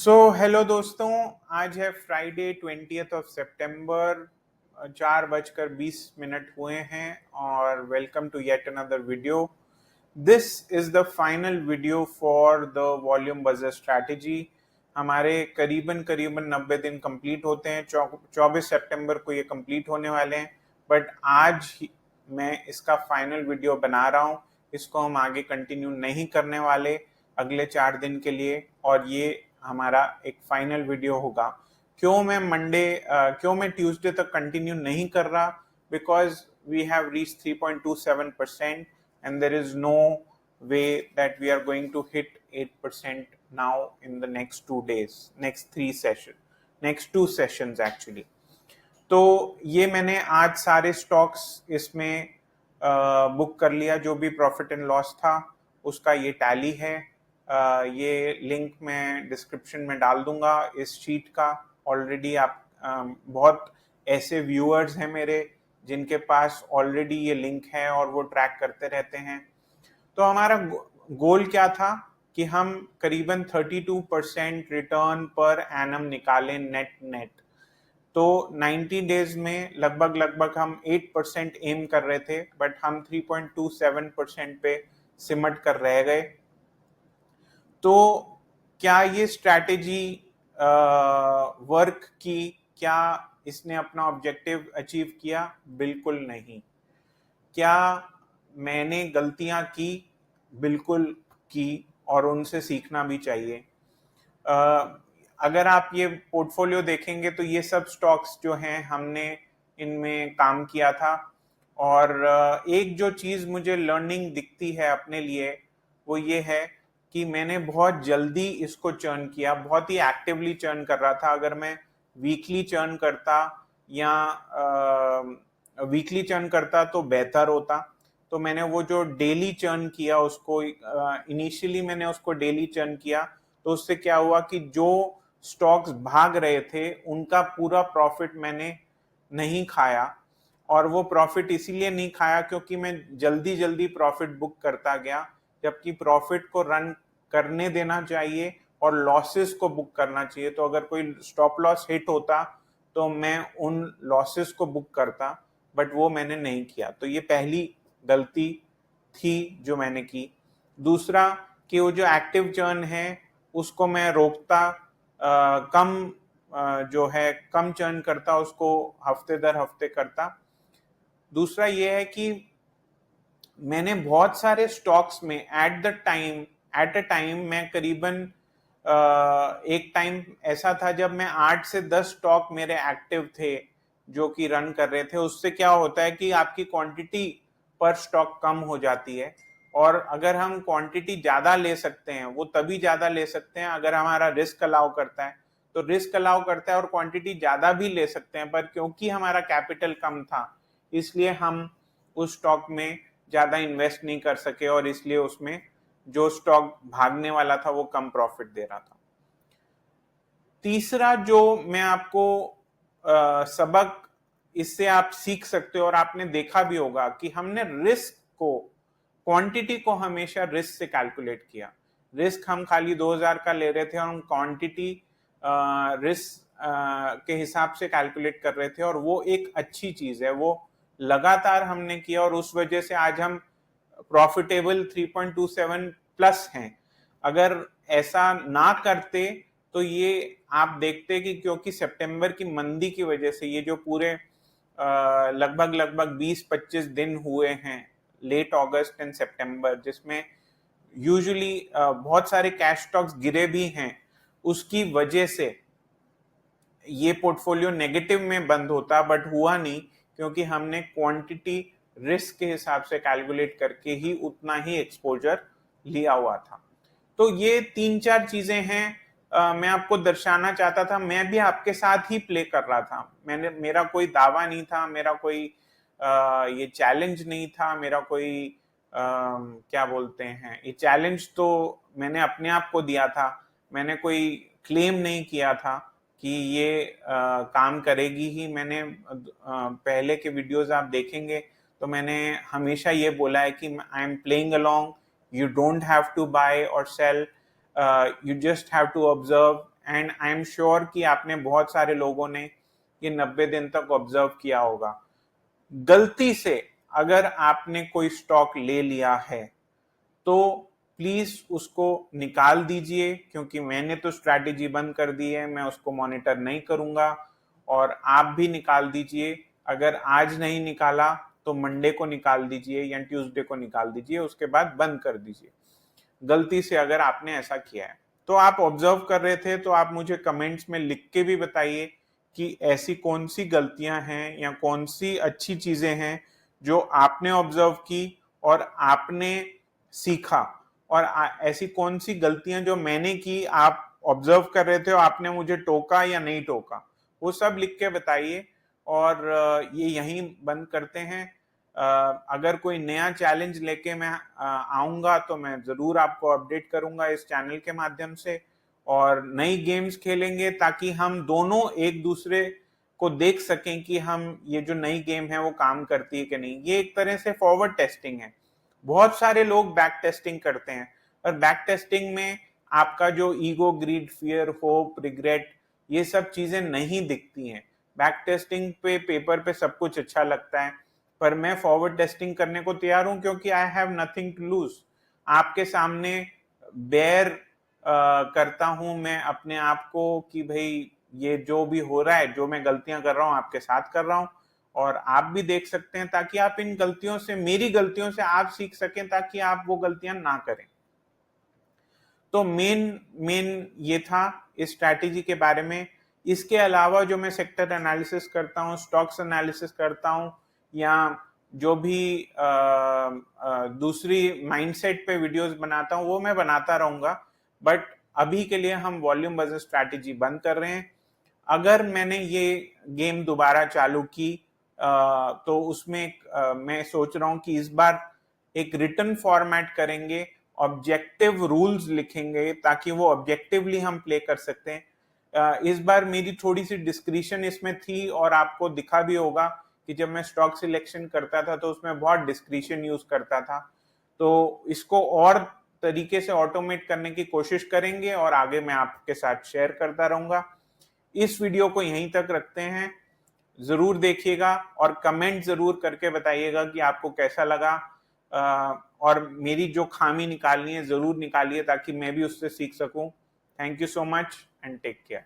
Hello दोस्तों। आज है फ्राइडे 20th of September। 4:20 हुए हैं और welcome to yet another video. This is the final video for the volume buzzer strategy. हमारे करीबन करीबन 90 दिन कंप्लीट होते हैं। 24 सितंबर को ये कंप्लीट होने वाले हैं, बट मैं इसका फाइनल वीडियो बना रहा हूँ। इसको हम आगे कंटिन्यू नहीं करने वाले अगले 4 दिन के लिए, और ये हमारा एक फाइनल वीडियो होगा। क्यों मैं ट्यूसडे तक कंटिन्यू नहीं कर रहा? Because we have reach 3.27% and there is no way that we are going to hit 8% now in the next 2 days, next 2 sessions actually. तो ये मैंने आज सारे स्टॉक्स इसमें बुक कर लिया। जो भी प्रॉफिट एंड लॉस था उसका ये टैली है। ये लिंक मैं डिस्क्रिप्शन में डाल दूंगा इस शीट का। ऑलरेडी आप बहुत ऐसे व्यूअर्स हैं मेरे जिनके पास ऑलरेडी ये लिंक है और वो ट्रैक करते रहते हैं। तो हमारा गोल क्या था कि हम करीबन 32% रिटर्न पर एनम निकालें नेट। तो 90 डेज में लगभग हम 8% एम कर रहे थे, बट हम 3.27% पे सिमट कर रह गए। तो क्या ये स्ट्रैटेजी वर्क की? क्या इसने अपना ऑब्जेक्टिव अचीव किया? बिल्कुल नहीं। क्या मैंने गलतियां की? बिल्कुल की, और उनसे सीखना भी चाहिए। अगर आप ये पोर्टफोलियो देखेंगे तो ये सब स्टॉक्स जो हैं हमने इनमें काम किया था। और एक जो चीज मुझे लर्निंग दिखती है अपने लिए वो ये है कि मैंने बहुत जल्दी इसको चर्न किया, बहुत ही एक्टिवली चर्न कर रहा था। अगर मैं वीकली चर्न करता तो बेहतर होता। तो मैंने वो जो डेली चर्न किया उसको इनिशियली मैंने उसको डेली चर्न किया। तो उससे क्या हुआ कि जो स्टॉक्स भाग रहे थे उनका पूरा प्रॉफिट मैंने नहीं खाया। और वो प्रॉफिट इसीलिए नहीं खाया क्योंकि मैं जल्दी प्रॉफिट बुक करता गया, जबकि प्रॉफिट को रन करने देना चाहिए और लॉसेस को बुक करना चाहिए। तो अगर कोई स्टॉप लॉस हिट होता तो मैं उन लॉसेस को बुक करता, बट वो मैंने नहीं किया। तो ये पहली गलती थी जो मैंने की। दूसरा कि वो जो एक्टिव चर्न है उसको मैं रोकता, कम चर्न करता, उसको हफ्ते दर हफ्ते करता। दूसरा ये है कि मैंने बहुत सारे स्टॉक्स में एट अ टाइम मैं करीबन एक टाइम ऐसा था जब मैं 8 से 10 स्टॉक मेरे एक्टिव थे जो कि रन कर रहे थे। उससे क्या होता है कि आपकी क्वांटिटी पर स्टॉक कम हो जाती है, और अगर हम क्वांटिटी ज्यादा ले सकते हैं, वो तभी ज्यादा ले सकते हैं अगर हमारा रिस्क अलाउ करता है। तो रिस्क अलाउ करता है और क्वांटिटी ज्यादा भी ले सकते हैं, पर क्योंकि हमारा कैपिटल कम था इसलिए हम उस स्टॉक में ज्यादा इन्वेस्ट नहीं कर सके, और इसलिए उसमें जो स्टॉक भागने वाला था वो कम प्रॉफिट दे रहा था। तीसरा जो मैं आपको सबक इससे आप सीख सकते हो और आपने देखा भी होगा कि हमने क्वांटिटी को हमेशा रिस्क से कैलकुलेट किया। रिस्क हम खाली 2000 का ले रहे थे और हम क्वांटिटी रिस्क के हिसाब से कैलकुलेट कर रहे थे, और वो एक अच्छी चीज है। वो लगातार हमने किया और उस वजह से आज हम प्रॉफिटेबल 3.27 प्लस हैं। अगर ऐसा ना करते तो ये आप देखते कि क्योंकि सितंबर की मंदी की वजह से ये जो पूरे लगभग 20-25 दिन हुए हैं, लेट अगस्त एंड सितंबर, जिसमें यूजुअली बहुत सारे कैश स्टॉक्स गिरे भी हैं, उसकी वजह से ये पोर्टफोलियो नेगेटिव में बंद होता, बट हुआ नहीं क्योंकि हमने क्वांटिटी रिस्क के हिसाब से कैलकुलेट करके ही उतना ही एक्सपोजर लिया हुआ था। तो ये 3-4 चीजें हैं मैं आपको दर्शाना चाहता था। मैं भी आपके साथ ही प्ले कर रहा था। मेरा कोई दावा नहीं था, मेरा कोई ये चैलेंज नहीं था, मेरा कोई क्या बोलते हैं, ये चैलेंज तो मैंने अपने आप को दिया था। मैंने कोई क्लेम नहीं किया था कि ये काम करेगी ही। मैंने पहले के वीडियोस आप देखेंगे तो मैंने हमेशा ये बोला है कि I am playing along, you don't have to buy or sell, you just have to observe and I am sure कि आपने बहुत सारे लोगों ने ये 90 दिन तक ऑब्जर्व किया होगा। गलती से अगर आपने कोई स्टॉक ले लिया है तो प्लीज उसको निकाल दीजिए, क्योंकि मैंने तो स्ट्रैटेजी बंद कर दी है, मैं उसको मॉनिटर नहीं करूंगा। और आप भी निकाल दीजिए, अगर आज नहीं निकाला तो मंडे को निकाल दीजिए या ट्यूसडे को निकाल दीजिए, उसके बाद बंद कर दीजिए। गलती से अगर आपने ऐसा किया है तो आप ऑब्जर्व कर रहे थे तो आप मुझे कमेंट्स में लिख के भी बताइए कि ऐसी कौन सी गलतियां हैं या कौन सी अच्छी चीजें हैं जो आपने ऑब्जर्व की और आपने सीखा, और ऐसी कौन सी गलतियां जो मैंने की आप ऑब्जर्व कर रहे थे और आपने मुझे टोका या नहीं टोका, वो सब लिख के बताइए। और ये यहीं बंद करते हैं। अगर कोई नया चैलेंज लेके मैं आऊंगा तो मैं जरूर आपको अपडेट करूंगा इस चैनल के माध्यम से, और नई गेम्स खेलेंगे ताकि हम दोनों एक दूसरे को देख सकें कि हम ये जो नई गेम है वो काम करती है कि नहीं। ये एक तरह से फॉरवर्ड टेस्टिंग है। बहुत सारे लोग बैक टेस्टिंग करते हैं, और बैक टेस्टिंग में आपका जो ego, greed, fear, hope, regret, ये सब चीजें नहीं दिखती हैं। बैक टेस्टिंग पे पेपर पे सब कुछ अच्छा लगता है, पर मैं फॉरवर्ड टेस्टिंग करने को तैयार हूं, क्योंकि I have nothing to lose. आपके सामने बेयर करता हूं मैं अपने आप को कि भाई ये जो भी हो रहा है, जो मैं गलतियां कर रहा हूं आपके साथ कर रहा हूं, और आप भी देख सकते हैं, ताकि आप इन गलतियों से, मेरी गलतियों से आप सीख सकें, ताकि आप वो गलतियां ना करें। तो मेन ये था इस स्ट्रैटेजी के बारे में। इसके अलावा जो मैं सेक्टर एनालिसिस करता हूँ, स्टॉक्स एनालिसिस करता हूँ, या जो भी दूसरी माइंडसेट पे वीडियोस बनाता हूँ वो मैं बनाता रहूंगा, बट अभी के लिए हम वॉल्यूम बेस्ड स्ट्रैटेजी बंद कर रहे हैं। अगर मैंने ये गेम दोबारा चालू की तो उसमें मैं सोच रहा हूँ कि इस बार एक रिटन फॉर्मेट करेंगे, ऑब्जेक्टिव रूल्स लिखेंगे ताकि वो ऑब्जेक्टिवली हम प्ले कर सकते हैं। इस बार मेरी थोड़ी सी डिस्क्रिशन इसमें थी, और आपको दिखा भी होगा कि जब मैं स्टॉक सिलेक्शन करता था तो उसमें बहुत डिस्क्रिशन यूज करता था। तो इसको और तरीके से ऑटोमेट करने की कोशिश करेंगे, और आगे मैं आपके साथ शेयर करता रहूंगा। इस वीडियो को यहीं तक रखते हैं। जरूर देखिएगा और कमेंट जरूर करके बताइएगा कि आपको कैसा लगा, और मेरी जो खामी निकालनी है जरूर निकालिए ताकि मैं भी उससे सीख सकूं। Thank you so much and take care.